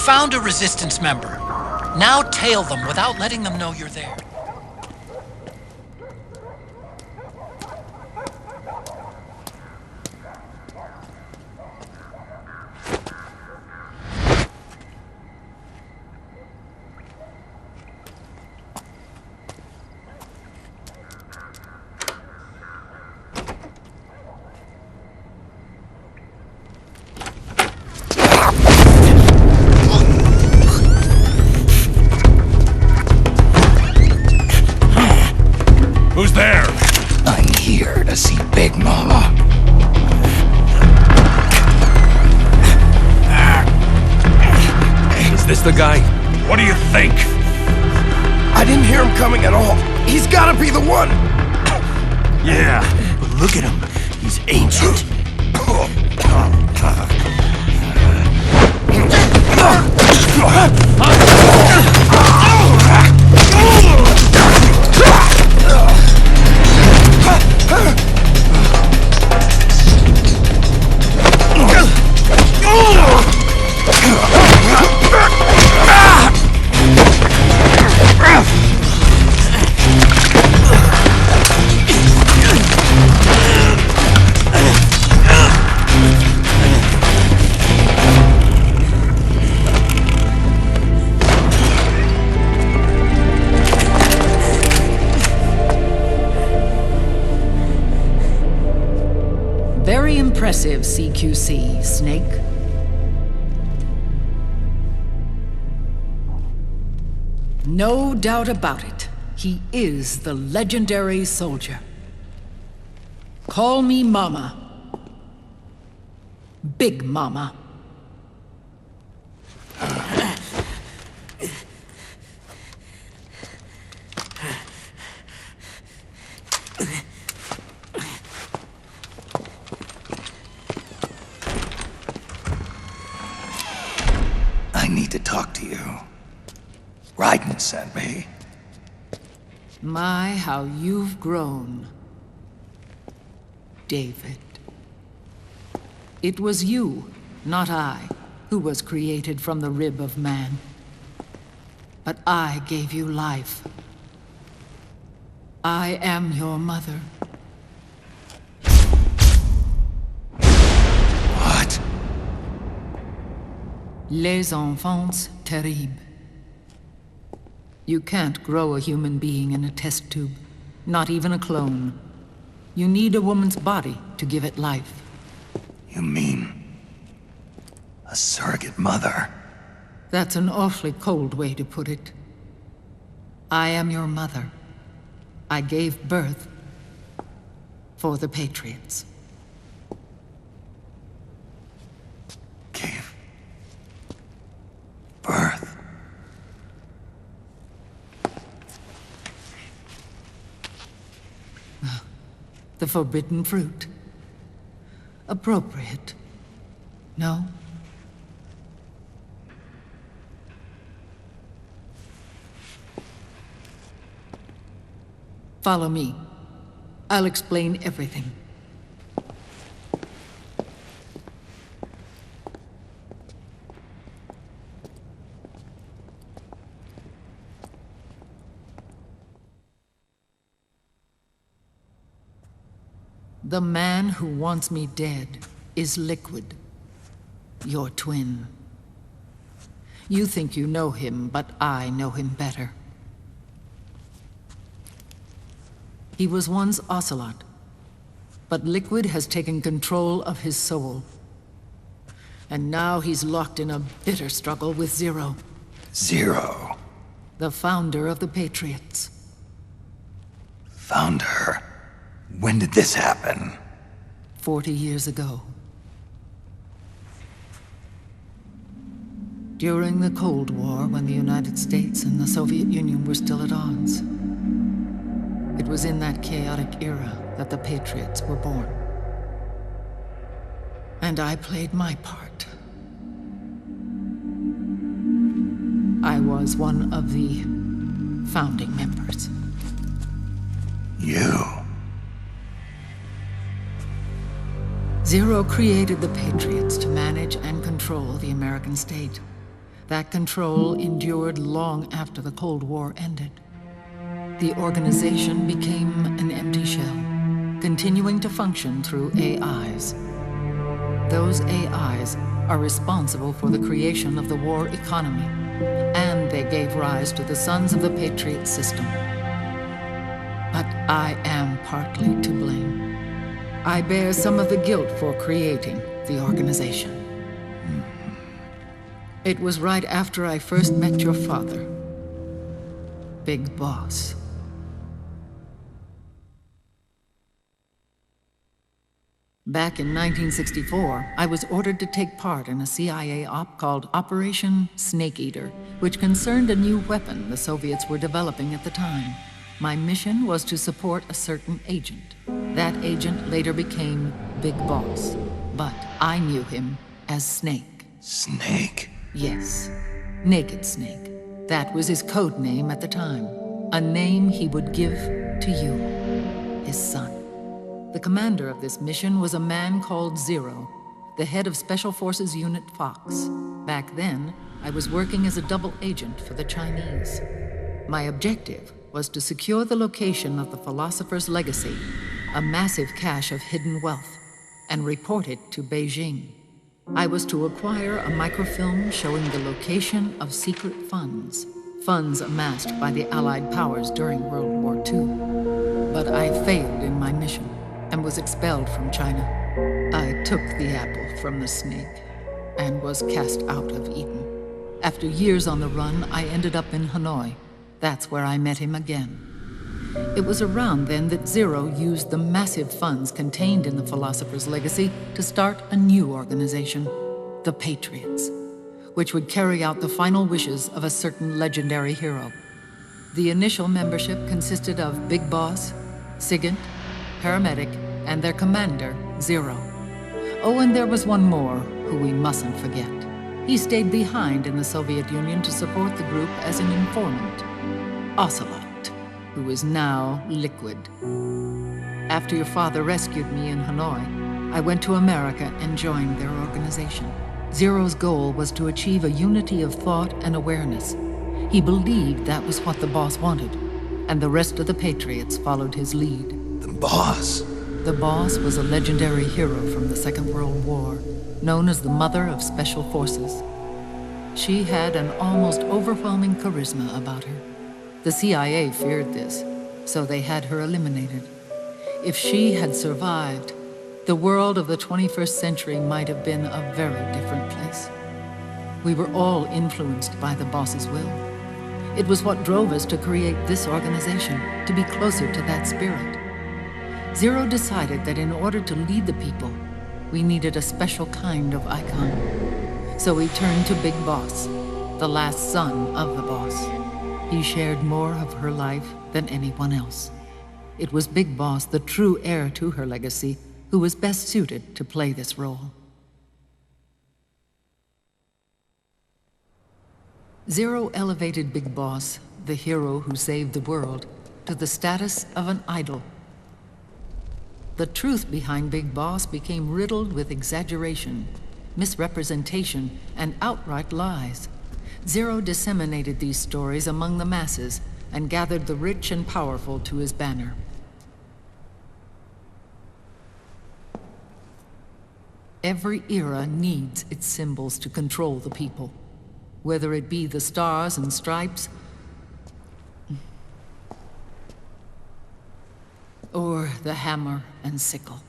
found a Resistance member. Now tail them without letting them know you're there. Who's there? I'm here to see Big Mama. Is this the guy? What do you think? I didn't hear him coming at all. He's gotta be the one! Yeah, but look at him. He's ancient. Very impressive, CQC, Snake. No doubt about it. He is the legendary soldier. Call me Mama. Big Mama. I need to talk to you. Raiden sent me. My, how you've grown, David. It was you, not I, who was created from the rib of man. But I gave you life. I am your mother. What? Les enfants terribles. You can't grow a human being in a test tube, not even a clone. You need a woman's body to give it life. You mean... a surrogate mother? That's an awfully cold way to put it. I am your mother. I gave birth for the Patriots. Gave... birth? The forbidden fruit. Appropriate. No? Follow me. I'll explain everything. The man who wants me dead is Liquid, your twin. You think you know him, but I know him better. He was once Ocelot, but Liquid has taken control of his soul. And now he's locked in a bitter struggle with Zero. Zero? The founder of the Patriots. Founder? When did this happen? 40 years ago. During the Cold War, when the United States and the Soviet Union were still at odds. It was in that chaotic era that the Patriots were born. And I played my part. I was one of the founding members. You? Zero created the Patriots to manage and control the American state. That control endured long after the Cold War ended. The organization became an empty shell, continuing to function through AIs. Those AIs are responsible for the creation of the war economy, and they gave rise to the Sons of the Patriots system. But I am partly to blame. I bear some of the guilt for creating the organization. It was right after I first met your father, Big Boss. Back in 1964, I was ordered to take part in a CIA op called Operation Snake Eater, which concerned a new weapon the Soviets were developing at the time. My mission was to support a certain agent. That agent later became Big Boss, but I knew him as Snake. Snake? Yes, Naked Snake. That was his code name at the time. A name he would give to you, his son. The commander of this mission was a man called Zero, the head of Special Forces Unit Fox. Back then, I was working as a double agent for the Chinese. My objective was to secure the location of the Philosopher's Legacy, a massive cache of hidden wealth, and report it to Beijing. I was to acquire a microfilm showing the location of secret funds amassed by the Allied powers during World War II. But I failed in my mission and was expelled from China. I took the apple from the snake and was cast out of Eden. After years on the run, I ended up in Hanoi. That's where I met him again. It was around then that Zero used the massive funds contained in the Philosopher's Legacy to start a new organization, the Patriots, which would carry out the final wishes of a certain legendary hero. The initial membership consisted of Big Boss, Sigint, Paramedic, and their commander, Zero. Oh, and there was one more who we mustn't forget. He stayed behind in the Soviet Union to support the group as an informant, Ocelot, who is now Liquid. After your father rescued me in Hanoi, I went to America and joined their organization. Zero's goal was to achieve a unity of thought and awareness. He believed that was what the boss wanted, and the rest of the Patriots followed his lead. The boss? The boss was a legendary hero from the Second World War, known as the Mother of Special Forces. She had an almost overwhelming charisma about her. The CIA feared this, so they had her eliminated. If she had survived, the world of the 21st century might have been a very different place. We were all influenced by the boss's will. It was what drove us to create this organization, to be closer to that spirit. Zero decided that in order to lead the people, we needed a special kind of icon. So we turned to Big Boss, the last son of the boss. He shared more of her life than anyone else. It was Big Boss, the true heir to her legacy, who was best suited to play this role. Zero elevated Big Boss, the hero who saved the world, to the status of an idol. The truth behind Big Boss became riddled with exaggeration, misrepresentation, and outright lies. Zero disseminated these stories among the masses and gathered the rich and powerful to his banner. Every era needs its symbols to control the people, whether it be the stars and stripes or the hammer and sickle.